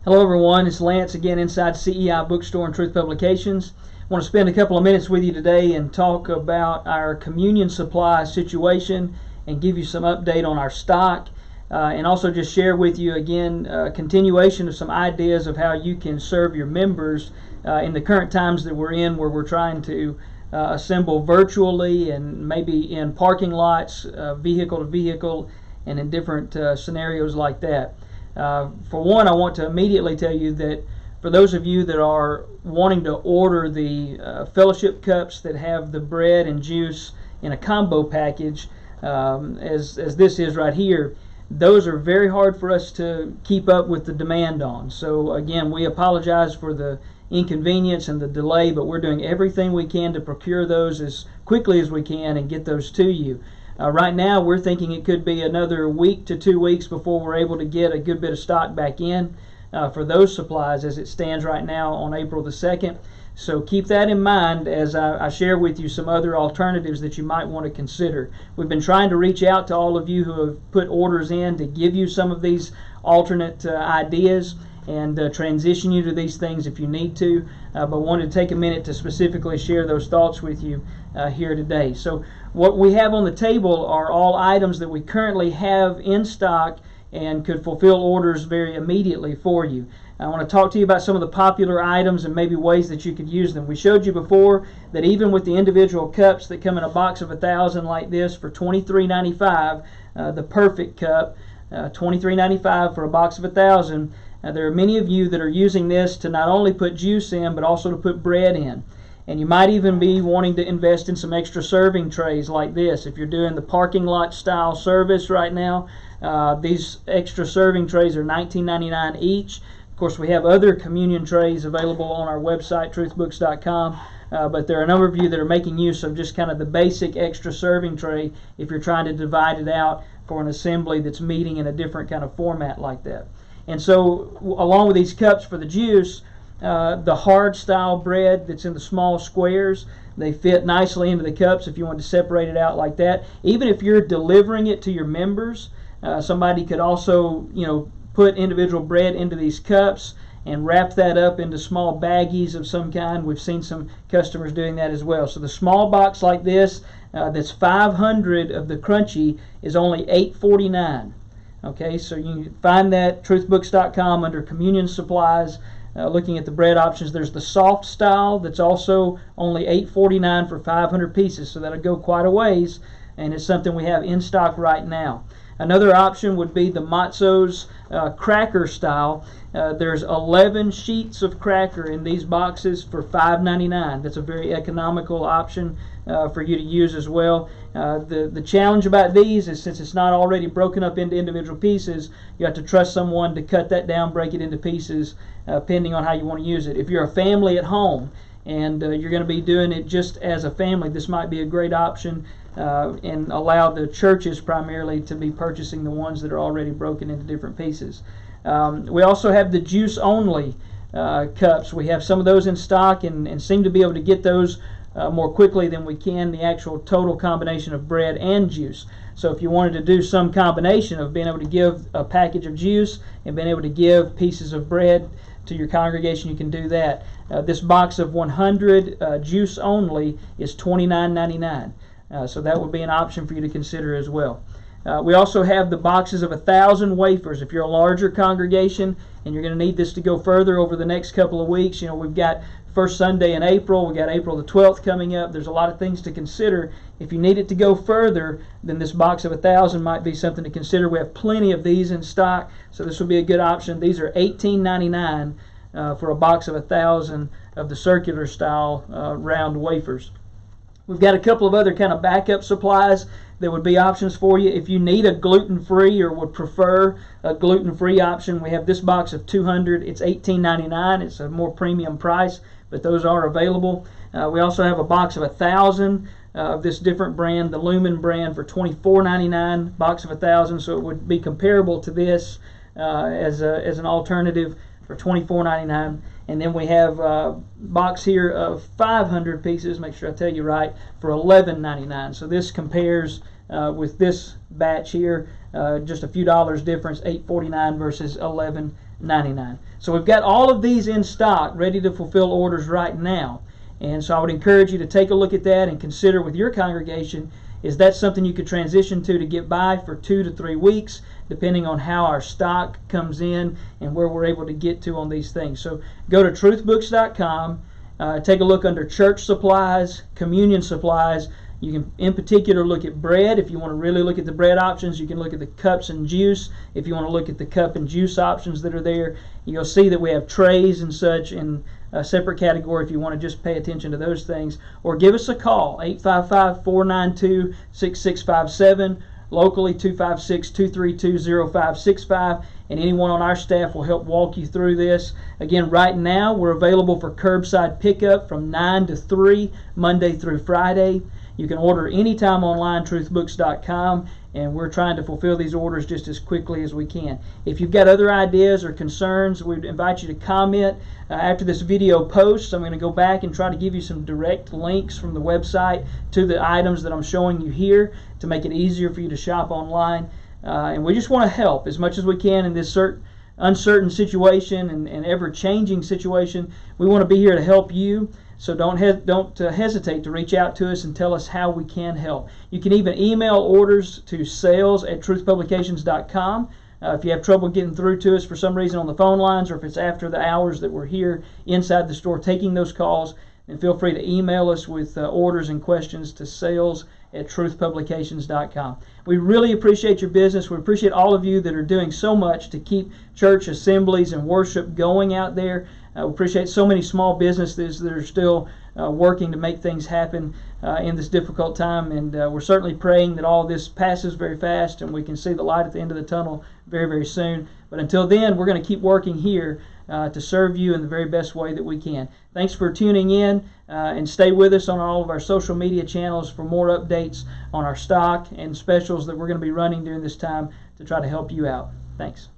Hello everyone, it's Lance again inside CEI Bookstore and Truth Publications. I want to spend a couple of minutes with you today and talk about our communion supply situation and give you some update on our stock, and also just share with you again a continuation of some ideas of how you can serve your members in the current times that we're in, where we're trying to assemble virtually and maybe in parking lots, vehicle to vehicle, and in different scenarios like that. For one, I want to immediately tell you that for those of you that are wanting to order the fellowship cups that have the bread and juice in a combo package, as this is right here, those are very hard for us to keep up with the demand on. So again, we apologize for the inconvenience and the delay, but we're doing everything we can to procure those as quickly as we can and get those to you. Right now, we're thinking it could be another week to 2 weeks before we're able to get a good bit of stock back in for those supplies as it stands right now on April the 2nd. So keep that in mind as I share with you some other alternatives that you might want to consider. We've been trying to reach out to all of you who have put orders in to give you some of these alternate ideas and transition you to these things if you need to, but wanted to take a minute to specifically share those thoughts with you here today. So what we have on the table are all items that we currently have in stock and could fulfill orders very immediately for you. I want to talk to you about some of the popular items and maybe ways that you could use them. We showed you before that even with the individual cups that come in a box of 1,000 like this for $23.95, the perfect cup, $23.95 for a box of 1,000. There are many of you that are using this to not only put juice in, but also to put bread in. And you might even be wanting to invest in some extra serving trays like this. If you're doing the parking lot style service right now, these extra serving trays are $19.99 each. Of course, we have other communion trays available on our website, truthbooks.com. But there are a number of you that are making use of just kind of the basic extra serving tray if you're trying to divide it out for an assembly that's meeting in a different kind of format like that. And so, along with these cups for the juice, the hard style bread that's in the small squares, they fit nicely into the cups if you want to separate it out like that. Even if you're delivering it to your members, somebody could also, put individual bread into these cups and wrap that up into small baggies of some kind. We've seen some customers doing that as well. So the small box like this, that's 500 of the crunchy, is only $8.49. Okay, so you can find that truthbooks.com under communion supplies. Looking at the bread options, there's the soft style that's also only $8.49 for 500 pieces, so that'll go quite a ways, and it's something we have in stock right now. Another option would be the Matzo's cracker style. There's 11 sheets of cracker in these boxes for $5.99. That's a very economical option for you to use as well. The challenge about these is, since it's not already broken up into individual pieces, you have to trust someone to cut that down, break it into pieces, depending on how you want to use it. If you're a family at home and you're going to be doing it just as a family, this might be a great option and allow the churches primarily to be purchasing the ones that are already broken into different pieces. We also have the juice only cups. We have some of those in stock and seem to be able to get those more quickly than we can the actual total combination of bread and juice. So if you wanted to do some combination of being able to give a package of juice and being able to give pieces of bread to your congregation, you can do that. This box of 100 juice only is $29.99. So that would be an option for you to consider as well. We also have the boxes of 1,000 wafers. If you're a larger congregation and you're going to need this to go further over the next couple of weeks, we've got first Sunday in April, we've got April the 12th coming up. There's a lot of things to consider. If you need it to go further, then this box of 1,000 might be something to consider. We have plenty of these in stock, so this would be a good option. These are $18.99 for a box of 1,000 of the circular style round wafers. We've got a couple of other kind of backup supplies that would be options for you. If you need a gluten-free or would prefer a gluten-free option, we have this box of 200. It's $18.99. It's a more premium price, but those are available. We also have a box of 1,000 of this different brand, the Lumen brand, for $24.99, box of 1,000. So it would be comparable to this as an alternative for $24.99. And then we have a box here of 500 pieces, make sure I tell you right, for $11.99. So this compares with this batch here, just a few dollars difference, $8.49 versus $11 $99. So we've got all of these in stock, ready to fulfill orders right now. And so I would encourage you to take a look at that and consider with your congregation, is that something you could transition to get by for 2 to 3 weeks, depending on how our stock comes in and where we're able to get to on these things. So go to truthbooks.com, take a look under church supplies, communion supplies. You can, in particular, look at bread. If you want to really look at the bread options, you can look at the cups and juice. If you want to look at the cup and juice options that are there, you'll see that we have trays and such in a separate category if you want to just pay attention to those things. Or give us a call, 855-492-6657, locally 256-232-0565, and anyone on our staff will help walk you through this. Again, right now we're available for curbside pickup from 9 to 3, Monday through Friday. You can order anytime online, truthbooks.com, and we're trying to fulfill these orders just as quickly as we can. If you've got other ideas or concerns, we'd invite you to comment. After this video posts, I'm going to go back and try to give you some direct links from the website to the items that I'm showing you here to make it easier for you to shop online. And we just want to help as much as we can in this uncertain situation and ever-changing situation. We want to be here to help you. So don't hesitate to reach out to us and tell us how we can help. You can even email orders to sales@truthpublications.com. If you have trouble getting through to us for some reason on the phone lines, or if it's after the hours that we're here inside the store taking those calls, then feel free to email us with orders and questions to sales@truthpublications.com. We really appreciate your business. We appreciate all of you that are doing so much to keep church assemblies and worship going out there. We appreciate so many small businesses that are still working to make things happen in this difficult time, and we're certainly praying that all this passes very fast and we can see the light at the end of the tunnel very, very soon. But until then, we're going to keep working here to serve you in the very best way that we can. Thanks for tuning in, and stay with us on all of our social media channels for more updates on our stock and specials that we're going to be running during this time to try to help you out. Thanks.